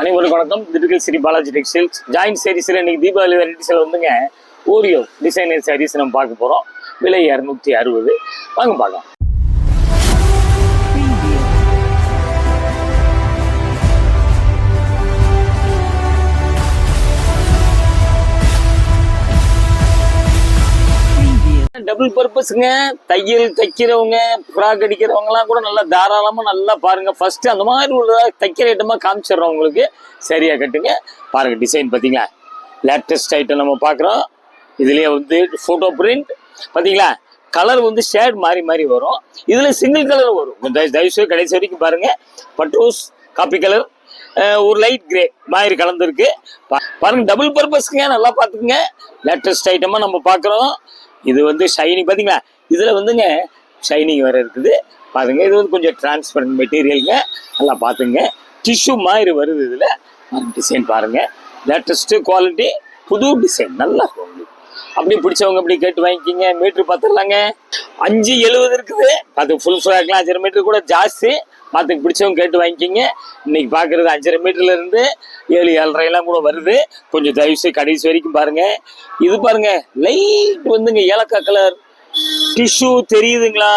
அனைவருக்கும் வணக்கம். Dindigul Sri Balaji textiles joint சாரீஸ்ல இன்னைக்கு தீபாவளி வெரைட்டிஸ்ல வந்துங்க ஓரியோ டிசைனர் சாரீஸ் நம்ம பார்க்க போறோம். விலை 260. வாங்க பார்க்கலாம். டபுள் பர்பஸ்ங்க. தையல் தைக்கிறவங்க, ஃப்ராக் அடிக்கிறவங்க எல்லாம் கூட நல்லா தாராளமா நல்லா பாருங்க. ஃபர்ஸ்ட் அந்த மாதிரி உள்ள தைக்கிற ஐட்டமா காமிச்சிடுறோம் உங்களுக்கு. சரியா கட்டுங்க. பாருங்க டிசைன் பார்த்தீங்களா, லேட்டஸ்ட் ஐட்டம் நம்ம பார்க்குறோம். இதுலயே வந்து ஃபோட்டோ பிரிண்ட் பார்த்தீங்களா, கலர் வந்து ஷேட் மாறி மாறி வரும். இதுல சிங்கிள் கலர் வரும். தயவுசெய்து கடைசி வரைக்கும் பாருங்க. பட்டோஸ் காப்பி கலர், ஒரு லைட் கிரே மாதிரி கலந்துருக்கு. பாருங்க டபுள் பர்பஸ்க்குங்க. நல்லா பார்த்துக்குங்க. லேட்டஸ்ட் ஐட்டமா நம்ம பார்க்குறோம். இது வந்து ஷைனிங் பார்த்தீங்களா, இதில் வந்துங்க ஷைனிங் வேறு இருக்குது பாருங்க. இது வந்து கொஞ்சம் டிரான்ஸ்பரண்ட் மெட்டீரியலுங்க. நல்லா பார்த்துங்க. டிஷ்யூ மாதிரி வருது. இதில் டிசைன் பாருங்கள். லேட்டஸ்ட்டு குவாலிட்டி, புது டிசைன் நல்லா இருக்கும். அப்படி பிடிச்சவங்க அப்படி கேட்டு வாங்கிக்கிங்க. மீட்ரு பார்த்துடலாங்க. 570 இருக்குது. பார்த்து ஃபுல் ஃப்ராக்லாம் 5.5 மீட்டர் கூட ஜாஸ்தி. பார்த்துக்கு பிடிச்சவங்க கேட்டு வாங்கிக்கிங்க. இன்னைக்கு பார்க்குறது 5.5 மீட்டர்ல இருந்து 7-7.5 கூட வருது. கொஞ்சம் தயவுசெய்து கடைசி வரைக்கும் பாருங்க. இது பாருங்க லைட் வந்துங்க ஏலக்காய் கலர் டிஷ்யூ தெரியுதுங்களா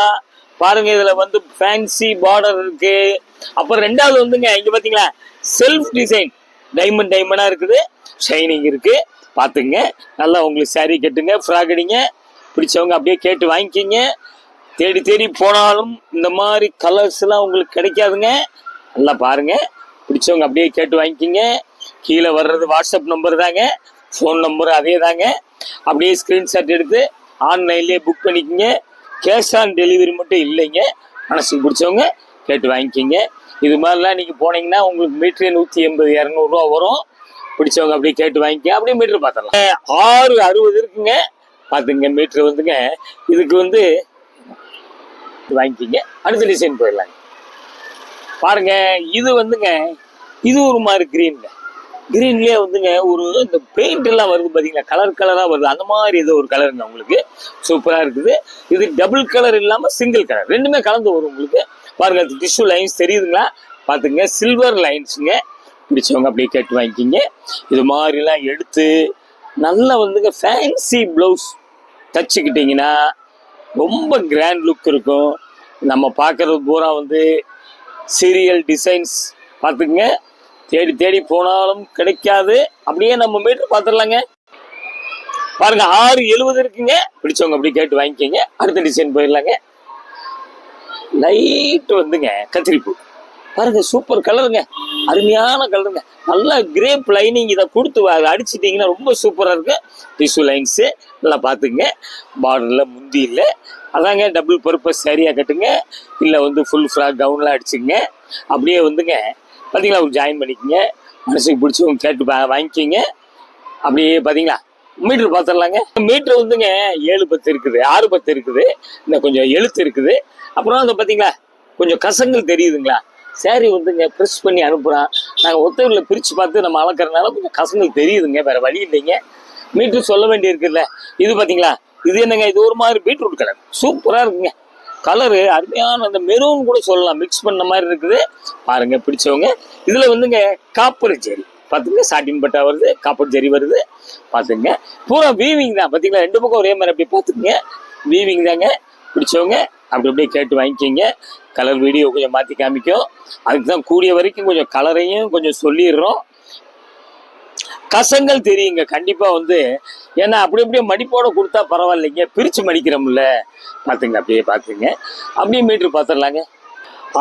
பாருங்க. இதுல வந்து ஃபேன்சி பார்டர் இருக்கு. அப்புறம் ரெண்டாவது வந்துங்க இங்க பாத்தீங்களா செல்ஃப் டிசைன் டைமண்டா இருக்குது. ஷைனிங் இருக்கு. பாத்துங்க. நல்லா உங்களுக்கு சாரீ கட்டுங்க, ஃப்ராக் அடிங்க. பிடிச்சவங்க அப்படியே கேட்டு வாங்கிக்கிங்க. தேடி தேடி போனாலும் இந்த மாதிரி கலர்ஸ் எல்லாம் உங்களுக்கு கிடைக்காதுங்க. நல்லா பாருங்க. பிடிச்சவங்க அப்படியே கேட்டு வாங்கிக்கிங்க. கீழே வர்றது வாட்ஸ்அப் நம்பர் தாங்க, ஃபோன் நம்பர் அதே தாங்க. அப்படியே ஸ்கிரீன்ஷாட் எடுத்து ஆன்லைன்லேயே புக் பண்ணிக்கோங்க. கேஷ் ஆன் டெலிவரி மட்டும் இல்லைங்க. மனசுக்கு பிடிச்சவங்க கேட்டு வாங்கிக்கிங்க. இது மாதிரிலாம் நீங்கள் போனீங்கன்னா உங்களுக்கு மீட்ரு 180-200 ரூபா வரும். பிடிச்சவங்க அப்படியே கேட்டு வாங்கிக்க. அப்படியே மீட்ரு பார்த்துடலாம். 660 இருக்குங்க. பார்த்துங்க மீட்ரு வந்துங்க. இதுக்கு வந்து வாங்கிக்கிங்க. அடுத்த டிசைன் போயிடலாங்க. பாருங்க இது வந்துங்க, இது ஒரு மாதிரி கிரீன்ங்க. கிரீன்லயே வந்துங்க ஒரு இந்த பெயிண்ட் எல்லாம் வருது பார்த்தீங்களா, கலர் கலராக வருது. அந்த மாதிரி ஏதோ ஒரு கலருங்க உங்களுக்கு. சூப்பராக இருக்குது. இது டபுள் கலர் இல்லாமல் சிங்கிள் கலர் ரெண்டுமே கலந்து வரும் உங்களுக்கு. பாருங்க டிஷ்யூ லைன்ஸ் தெரியுதுங்களா, பார்த்துங்க. சில்வர் லைன்ஸுங்க. பிடிச்சவங்க அப்படியே கேட்டு வாங்கிக்கிங்க. இது மாதிரிலாம் எடுத்து நல்லா வந்துங்க ஃபேன்சி ப்ளவுஸ் தச்சுக்கிட்டிங்கன்னா ரொம்ப கிராண்ட் லுக் இருக்கும். நம்ம பார்க்கறது பூரா வந்து சீரியல் டிசைன்ஸ். பார்த்துக்குங்க. தேடி தேடி போனாலும் கிடைக்காது. அப்படியே நம்ம மீட்டர் பார்த்துடலாங்க. பாருங்க 670 இருக்குங்க. பிடிச்சவங்க அப்படி கேட்டு வாங்கிக்கோங்க. அடுத்த டிசைன் போயிடலாங்க. லைட் வந்துங்க கத்திரிப்பூ பாருங்க. சூப்பர் கலருங்க, அருமையான கலருங்க. நல்லா கிரேப் லைனிங் இதை கொடுத்து அடிச்சிட்டிங்கன்னா ரொம்ப சூப்பராக இருக்கு. டிஷ்யூ லைன்ஸு நல்லா பார்த்துக்குங்க. பார்டரில் முந்தி இல்லை. அதாங்க டபுள் பர்பஸ் சரியாக கட்டுங்க. இல்லை வந்து ஃபுல் ஃப்ராக் கவுன்லாம் அடிச்சுங்க. அப்படியே வந்துங்க பார்த்தீங்களா ஒரு ஜாயின் பண்ணிக்கோங்க. மனசுக்கு பிடிச்சவங்க கேட்டு வாங்கிக்கிங்க. அப்படியே பார்த்தீங்களா மீட்ரு பார்த்துடலாங்க. மீட்ரு வந்துங்க 7-10 இருக்குது, 6-10 இருக்குது. இந்த கொஞ்சம் எழுத்து இருக்குது. அப்புறம் அந்த பார்த்தீங்களா கொஞ்சம் கசங்கள் தெரியுதுங்களா. சாரி வந்துங்க ப்ரெஸ் பண்ணி அனுப்புகிறான். நாங்கள் ஒத்தவரில் பிரித்து பார்த்து நம்ம அளக்கிறதுனால கொஞ்சம் கசங்கள் தெரியுதுங்க. வேறு வழி இல்லைங்க. மீட்ரு சொல்ல வேண்டி இருக்குல்ல. இது பார்த்தீங்களா, இது என்னங்க, இது ஒரு மாதிரி பீட்ரூட் கலர் சூப்பராக இருக்குங்க. கலரு அருமையான அந்த மெரூன் கூட சொல்லலாம், மிக்ஸ் பண்ண மாதிரி இருக்குது. பாருங்க பிடிச்சவங்க. இதில் வந்துங்க காப்பர் ஜெரி பார்த்துங்க. சாட்டின் பட்டா வருது, காப்பர் ஜெரி வருது. பார்த்துங்க. பூரா வீவிங் தான். பார்த்தீங்களா, ரெண்டு பக்கம் ஒரே மாதிரி அப்படி பார்த்துக்குங்க. வீவிங் தாங்க. பிடிச்சவங்க அப்படி அப்படியே கேட்டு வாங்கிக்கிங்க. கலர் வீடியோ கொஞ்சம் மாற்றி காமிக்கும். அதுக்கு தான் கூடிய வரைக்கும் கொஞ்சம் கலரையும் கொஞ்சம் சொல்லிடுறோம். கசங்கள் தெரியுங்க கண்டிப்பாக வந்து. ஏன்னா அப்படி அப்படியே மடிப்போட கொடுத்தா பரவாயில்லைங்க, பிரித்து மடிக்கிறோம்ல. பார்த்துங்க அப்படியே பார்த்துங்க. அப்படியே மீட்ரு பார்த்துடலாங்க.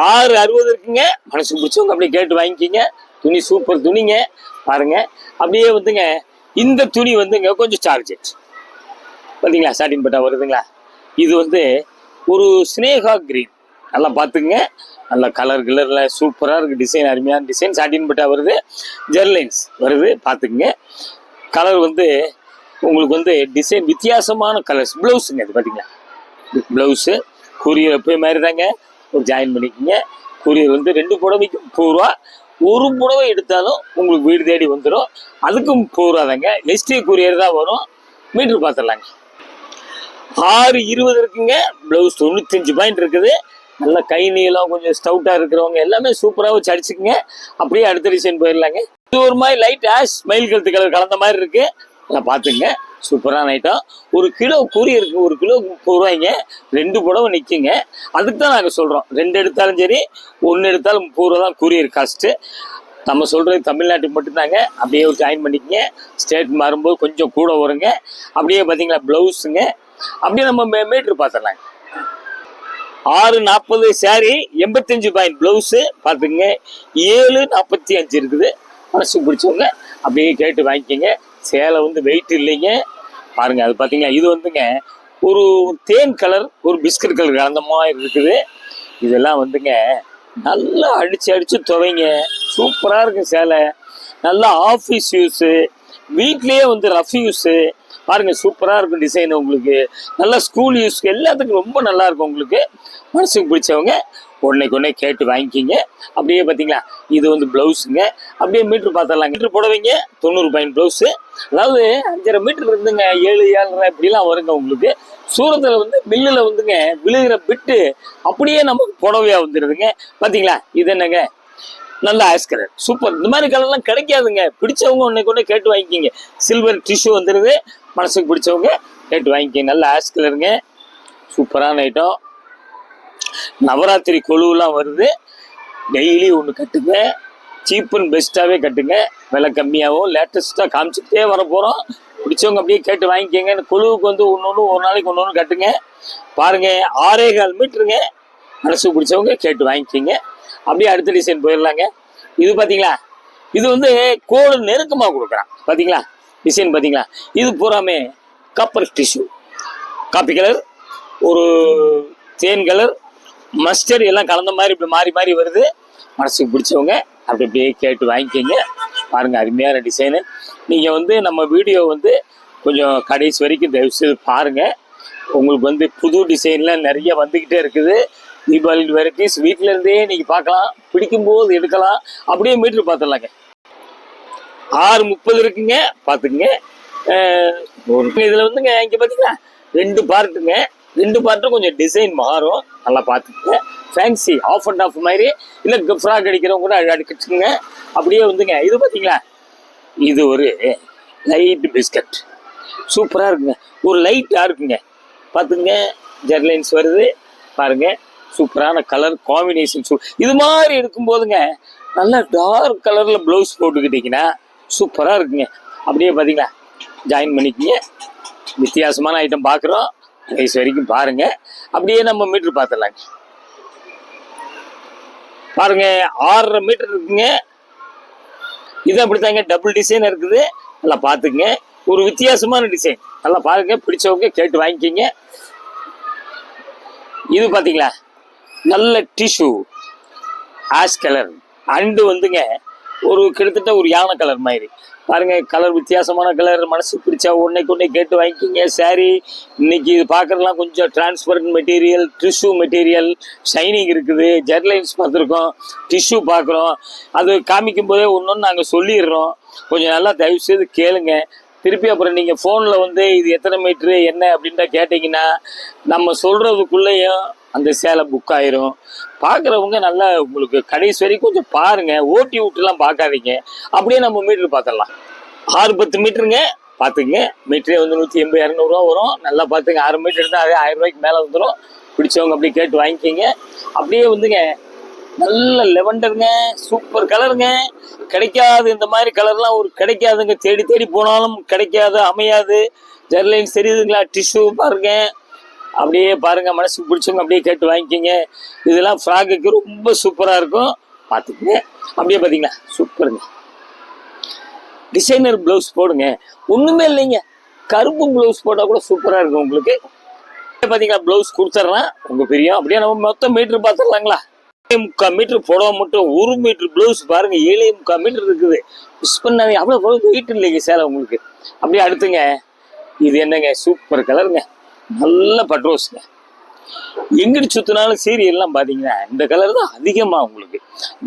660 இருக்குங்க. மனசுக்கு பிடிச்சவங்க அப்படியே கேட்டு வாங்கிக்கிங்க. துணி சூப்பர் துணிங்க. பாருங்க. அப்படியே வந்துங்க இந்த துணி வந்துங்க கொஞ்சம் சார்ஜஸ் பார்த்தீங்களா, சாட்டின் பட்டா வருதுங்களா. இது வந்து ஒரு ஸ்னேகா கிரீன். நல்லா பார்த்துங்க. நல்ல கலரில் சூப்பராக இருக்குது. டிசைன் அருமையான டிசைன். சாட்டின் பட்டா வருது, ஜெர்லைன்ஸ் வருது. பார்த்துக்குங்க. கலர் வந்து உங்களுக்கு வந்து டிசைன் வித்தியாசமான கலர்ஸ். ப்ளவுஸுங்க இது பார்த்தீங்களா. ப்ளவுஸு கூரியர் எப்போ மாதிரி தாங்க ஒரு ஜாயின் பண்ணிக்கோங்க. கூரியர் வந்து 2 புடவைக்கும் 10 ரூபா. ஒரு புடவை எடுத்தாலும் உங்களுக்கு வீடு தேடி வந்துடும். அதுக்கும் 10 ரூபா தாங்க. எஸ்டி கூரியர் தான் வரும். மீட்ரு பார்த்துடலாங்க. 620 இருக்குங்க. ப்ளவுஸ் 95 பாயிண்ட் இருக்குது. நல்ல கை நீளம் கொஞ்சம் ஸ்டவுட்டாக இருக்கிறவங்க எல்லாமே சூப்பராக வச்சு அடிச்சுக்குங்க. அப்படியே அடுத்த டிசைன் போயிடலாங்க. இது ஒரு மாதிரி லைட் ஆஷ் மயில் கழுத்து கலர் கலந்த மாதிரி இருக்கு. எல்லாம் பார்த்துங்க, சூப்பரான ஐட்டம். ஒரு கிலோ கூறி இருக்கு, ஒரு கிலோ 30 ரூபாய்ங்க. 2 புடவை நிற்குங்க. அதுக்கு தான் நாங்கள் சொல்கிறோம், 2 எடுத்தாலும் சரி 1 எடுத்தாலும் 30 ரூபா தான் கூரியர் காஸ்ட்டு. நம்ம சொல்கிறது தமிழ்நாட்டுக்கு மட்டும்தாங்க. அப்படியே ஜாயின் பண்ணிக்கங்க. ஸ்டேட் மாறும்போது கொஞ்சம் கூட வருங்க. அப்படியே பார்த்தீங்களா ப்ளவுஸுங்க. அப்படியே நம்ம மீட்ரு பார்த்துடலாங்க. 640 சாரி, 85 பாயிண்ட் ப்ளவுஸு பார்த்துங்க. 745 இருக்குது. மனசுக்கு பிடிச்சவங்க அப்படியே கேட்டு வாங்கிக்கோங்க. சேலை வந்து வெயிட் இல்லைங்க. பாருங்க, அது பார்த்தீங்களா, இது வந்துங்க ஒரு தேன் கலர் ஒரு பிஸ்கட் கலர் அந்த மாதிரி இருக்குது. இதெல்லாம் வந்துங்க நல்லா அடிச்சு துவைங்க. சூப்பராக இருக்கு சேலை. நல்லா ஆஃபீஸ் யூஸு, வீட்லேயே வந்து ரஃப் யூஸு. பாருங்க, சூப்பராக இருக்கும் டிசைன். உங்களுக்கு நல்லா ஸ்கூல் யூஸ்க்கு எல்லாத்துக்கும் ரொம்ப நல்லா இருக்கும். உங்களுக்கு மனசுக்கு பிடிச்சவங்க ஒன்றைக்கு கேட்டு வாங்கிக்கிங்க. அப்படியே பார்த்தீங்களா, இது வந்து ப்ளவுஸுங்க. அப்படியே மீட்ரு பார்த்துடலாம். மீட்ரு புடவைங்க 90 பாயிண்ட் ப்ளவுஸு. அதாவது 5.5 மீட்டர் இருந்துங்க 7, 7.5 இப்படிலாம் வருங்க. உங்களுக்கு சூரத்தில் வந்து மில்லில் வந்துங்க விழுகிற பிட்டு அப்படியே நமக்கு புடவையாக வந்துடுதுங்க. பார்த்தீங்களா, இது என்னங்க நல்ல ஆஷ் கலர், சூப்பர். இந்த மாதிரி கலர்லாம் கிடைக்காதுங்க. பிடிச்சவங்க ஒன்றைக்கு கேட்டு வாங்கிக்கிங்க. சில்வர் டிஷ்யூ வந்துடுது. மனசுக்கு பிடிச்சவங்க கேட்டு வாங்கிக்கிங்க. நல்ல ஆஷ் கலருங்க, சூப்பரான ஐட்டம். நவராத்திரி கொலுவெலாம் வருது. டெய்லி ஒன்று கட்டுங்க. சீப் அண்ட் பெஸ்ட்டாகவே கட்டுங்க. விலை கம்மியாகவும் லேட்டஸ்ட்டாக காமிச்சிக்கிட்டே வர போகிறோம். பிடிச்சவங்க அப்படியே கேட்டு வாங்கிக்கோங்க. இந்த கொலுவுக்கு வந்து ஒரு நாளைக்கு ஒன்று கட்டுங்க. பாருங்கள், 6.25 மீட்டருங்க. மனசுக்கு பிடிச்சவங்க கேட்டு வாங்கிக்கிங்க. அப்படியே அடுத்த டிசைன் போயிடலாங்க. இது பார்த்தீங்களா, இது வந்து கோடு நெருக்கமாக கொடுக்குறான். பார்த்தீங்களா டிசைன், பார்த்தீங்களா, இது பூராமே காப்பர் டிஷ்யூ, காப்பி கலர், ஒரு தேன் கலர், மஸ்டர்ட் எல்லாம் கலந்த மாதிரி இப்படி மாறி மாறி வருது. மனசுக்கு பிடிச்சவங்க அப்படியே கேட்டு வாங்கிக்கோங்க. பாருங்கள், அருமையான டிசைனு. நீங்கள் வந்து நம்ம வீடியோ வந்து கொஞ்சம் கடைசி வரைக்கும் தயவுசெய்து பாருங்கள். உங்களுக்கு வந்து புது டிசைன்லாம் நிறைய வந்துக்கிட்டே இருக்குது. தீபாவளி வெரைட்டிஸ் வீட்டில் இருந்தே நீங்கள் பார்க்கலாம். பிடிக்கும்போது எடுக்கலாம். அப்படியே மீட்ரு பார்த்துடலாங்க. 6.30 இருக்குங்க. பார்த்துக்குங்க. இதில் வந்துங்க இங்கே பார்த்தீங்களா 2 பார்ட்டுங்க. 2 பார்ட்டும் கொஞ்சம் டிசைன் மாறும். நல்லா பார்த்துக்குங்க. ஃபேன்சி ஆஃப் அண்ட் ஆஃப் மாதிரி இல்லை ஃப்ராக் அடிக்கிறவங்க கூட அடிக்கிட்டுங்க. அப்படியே வந்துங்க இது பார்த்தீங்களா, இது ஒரு லைட் பிஸ்கட் சூப்பராக இருக்குங்க. ஒரு லைட்டாக இருக்குங்க. பார்த்துங்க, ஜெர்லைன்ஸ் வருது. பாருங்கள், சூப்பரான கலர் காம்பினேஷன். இது மாதிரி இருக்கும்போதுங்க நல்லா டார்க் கலரில் ப்ளவுஸ் போட்டுக்கிட்டிங்கன்னா சூப்பராக இருக்குங்க. அப்படியே பார்த்தீங்களா ஜாயின் பண்ணிக்கிங்க. வித்தியாசமான ஐட்டம் பார்க்குறோம். வயசு வரைக்கும் பாருங்க. அப்படியே நம்ம மீட்ரு பார்த்துடலாங்க. பாருங்க, 6.5 மீட்டர் இருக்குங்க. இது அப்படித்தாங்க டபுள் டிசைன் இருக்குது. நல்லா பார்த்துக்குங்க. ஒரு வித்தியாசமான டிசைன். நல்லா பாருங்க, பிடிச்சவங்க கேட்டு வாங்கிக்கிங்க. இது பார்த்தீங்களா, நல்ல டிஷ்யூ ஆஷ் கலர் அண்டு வந்துங்க ஒரு கிட்டத்தட்ட ஒரு யானை கலர் மாதிரி. பாருங்க, கலர் வித்தியாசமான கலர். மனசு பிடிச்சா ஒன்றைக்கு கேட்டு வாங்கிக்கிங்க. சாரி இன்னைக்கு இது பார்க்குறதுலாம் கொஞ்சம் transparent material, tissue material, shining இருக்குது. ஜெர்லைன்ஸ் பார்த்துருக்கோம், டிஷ்யூ பார்க்குறோம். அது காமிக்கும் போதே ஒன்று நாங்கள் சொல்லிடுறோம். கொஞ்சம் நல்லா தயவுசெய்து கேளுங்க. திருப்பி அப்புறம் நீங்கள் ஃபோனில் வந்து இது எத்தனை மீட்ரு என்ன அப்படின்ட்டு கேட்டிங்கன்னா நம்ம சொல்கிறதுக்குள்ளேயும் அந்த சேலை புக் ஆயிரும். பார்க்குறவங்க நல்லா உங்களுக்கு கடைசி வரைக்கும் கொஞ்சம் பாருங்கள். ஓட்டி விட்டுலாம் பார்க்காதீங்க. அப்படியே நம்ம மீட்ரு பார்த்துடலாம். 6-10 மீட்டருங்க. பார்த்துங்க, மீட்டரே வந்து 180, 200 ரூபா வரும். நல்லா பார்த்துங்க. 6 மீட்டர் இருந்தால் அதே 1000 ரூபாய்க்கு மேலே வந்துடும். பிடிச்சவங்க அப்படியே கேட்டு வாங்கிக்கிங்க. அப்படியே வந்துங்க நல்ல லெவண்டருங்க, சூப்பர் கலருங்க. கிடைக்காது, இந்த மாதிரி கலர்லாம் ஒரு கிடைக்காதுங்க. தேடி தேடி போனாலும் கிடைக்காது, அமையாது. ஜெர்லைன்ஸ் தெரியுதுங்களா, டிஷ்யூ பாருங்க. அப்படியே பாருங்க, மனசுக்கு பிடிச்சவங்க அப்படியே கேட்டு வாங்கிக்கிங்க. இதெல்லாம் ஃப்ராக்குக்கு ரொம்ப சூப்பராக இருக்கும். பார்த்துக்குங்க. அப்படியே பார்த்தீங்களா சூப்பருங்க. டிசைனர் ப்ளவுஸ் போடுங்க, ஒன்றுமே இல்லைங்க. கருப்பு ப்ளவுஸ் போட்டால் கூட சூப்பராக இருக்கும் உங்களுக்கு. பார்த்தீங்களா, ப்ளவுஸ் கொடுத்துட்றேன் உங்கள் பிரியம். அப்படியே நம்ம மொத்தம் மீட்ரு பார்த்துடலாங்களா. 7.25 மீட்டர் புடவை மட்டும் 1 மீட்டர் ப்ளவுஸ் பாருங்க. 7.25 மீட்டர் இருக்குது. மிஸ் பண்ணாதீங்க. அவ்வளோ வெயிட் இல்லைங்க சேலை உங்களுக்கு. அப்படியே அடுத்துங்க, இது என்னங்க சூப்பர் கலருங்க. நல்ல பட்ரோஸுங்க. எங்கிட்டு சுற்றினாலும் சீரியல்லாம் பார்த்தீங்கன்னா இந்த கலர் தான் அதிகமாக உங்களுக்கு.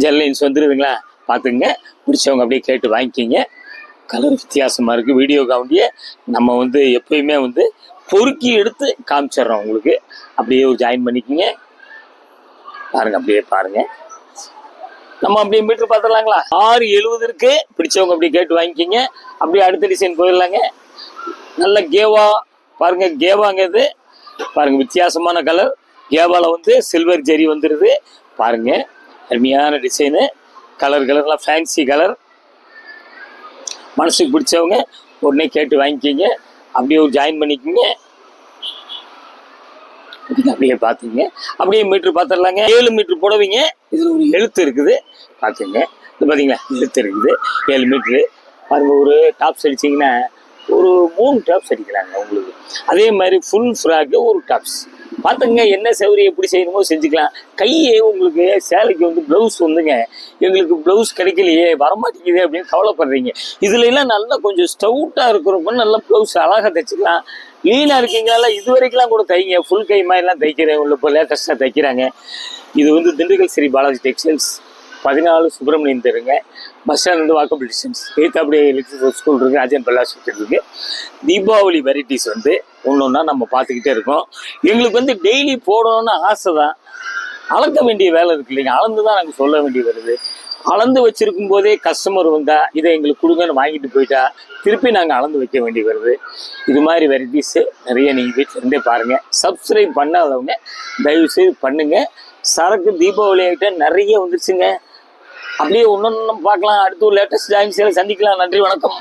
ஜெர்லைன்ஸ் வந்துடுதுங்களா, பார்த்துங்க. பிடிச்சவங்க அப்படியே கேட்டு வாங்கிக்கிங்க. கலர் வித்தியாசமாக இருக்குது. வீடியோ காவண்டிய நம்ம வந்து எப்பயுமே வந்து பொறுக்கி எடுத்து காமிச்சிட்றோம் உங்களுக்கு. அப்படியே ஒரு ஜாயின் பண்ணிக்கிங்க. பாருங்க, அப்படியே பாருங்க. நம்ம அப்படியே மீட்டர் பார்த்துடலாங்களா? 670 இருக்கு. பிடிச்சவங்க அப்படியே கேட்டு வாங்கிக்கிங்க. அப்படியே அடுத்த டிசைன் போயிடலாங்க. நல்ல கேவா பாருங்க, கேவாங்க இது பாருங்க, வித்தியாசமான கலர். கேவால வந்து சில்வர் ஜெரி வந்துடுது பாருங்க. அருமையான டிசைனு, கலர்லாம் ஃபேன்சி கலர். மனசுக்கு பிடிச்சவங்க உடனே கேட்டு வாங்கிக்கிங்க. அப்படியே ஒரு ஜாயின் பண்ணிக்கிங்க. அப்படியே பார்த்துங்க. அப்படியே மீட்ரு பார்த்துடலாங்க. 7 மீட்ரு புடவைங்க. இதில் ஒரு எழுத்து இருக்குது பார்த்துங்க. இது பார்த்தீங்களா, எழுத்து இருக்குது. 7 மீட்ரு பாருங்க. ஒரு டாப்ஸ் அடிச்சிங்கன்னா ஒரு 3 டாப்ஸ் அடிக்கலாங்க உங்களுக்கு. அதே மாதிரி ஃபுல் ஃப்ராக்கு ஒரு டாப்ஸ் பார்த்துங்க. என்ன சௌகரியம் எப்படி செய்யணுமோ செஞ்சுக்கலாம். கையே உங்களுக்கு சேலைக்கு வந்து ப்ளவுஸ் வந்துங்க, எங்களுக்கு ப்ளவுஸ் கிடைக்கலையே, வரமாட்டேங்குது அப்படின்னு கவலைப்படுறீங்க. இதுல எல்லாம் நல்லா கொஞ்சம் ஸ்டவுட்டாக இருக்கிறவங்க நல்லா ப்ளவுஸ் அழகாக தைச்சிக்கலாம். லீனாக இருக்கீங்களா, இது வரைக்கும்லாம் கூட தைங்க. ஃபுல் கை மாதிரிலாம் தைக்கிறேன் உள்ள. இப்போ லேட்டஸ்ட்டாக தைக்கிறாங்க. இது வந்து திண்டுக்கல் ஸ்ரீ பாலாஜி டெக்ஸ்டைல்ஸ் 14 சுப்பிரமணியன் தெருங்க. பஸ் ஸ்டாண்ட் வந்து வாக்கபிள் டிஸ்டன்ஸ். அப்படியே எலக்ட்ரிக் ஸ்கூல் இருக்குது, அஜயன் பல்லாஸ் இருக்குது. தீபாவளி வெரைட்டிஸ் வந்து ஒன்று நம்ம பார்த்துக்கிட்டே இருக்கோம். எங்களுக்கு வந்து டெய்லி போடணும்னு ஆசை தான். அளக்க வேண்டிய வேலை இருக்கு இல்லைங்க, அளந்து தான் நாங்கள் சொல்ல வேண்டிய வருது. அளந்து வச்சிருக்கும் போதே கஸ்டமர் வந்தா இதை எங்களுக்கு கொடுங்கன்னு வாங்கிட்டு போயிட்டா திருப்பி நாங்கள் அளந்து வைக்க வேண்டி வருது. இது மாதிரி வெரைட்டிஸ் நிறைய நீங்கள் வீட்டில் இருந்தே பாருங்கள். சப்ஸ்கிரைப் பண்ணாதவங்க தயவு செய்து பண்ணுங்க. சரக்கு தீபாவளி ஐட்டம் நிறைய வந்துருச்சுங்க. அப்படியே ஒன்று பார்க்கலாம். அடுத்து ஒரு லேட்டஸ்ட் ஜாயின் சேலை சந்திக்கலாம். நன்றி, வணக்கம்.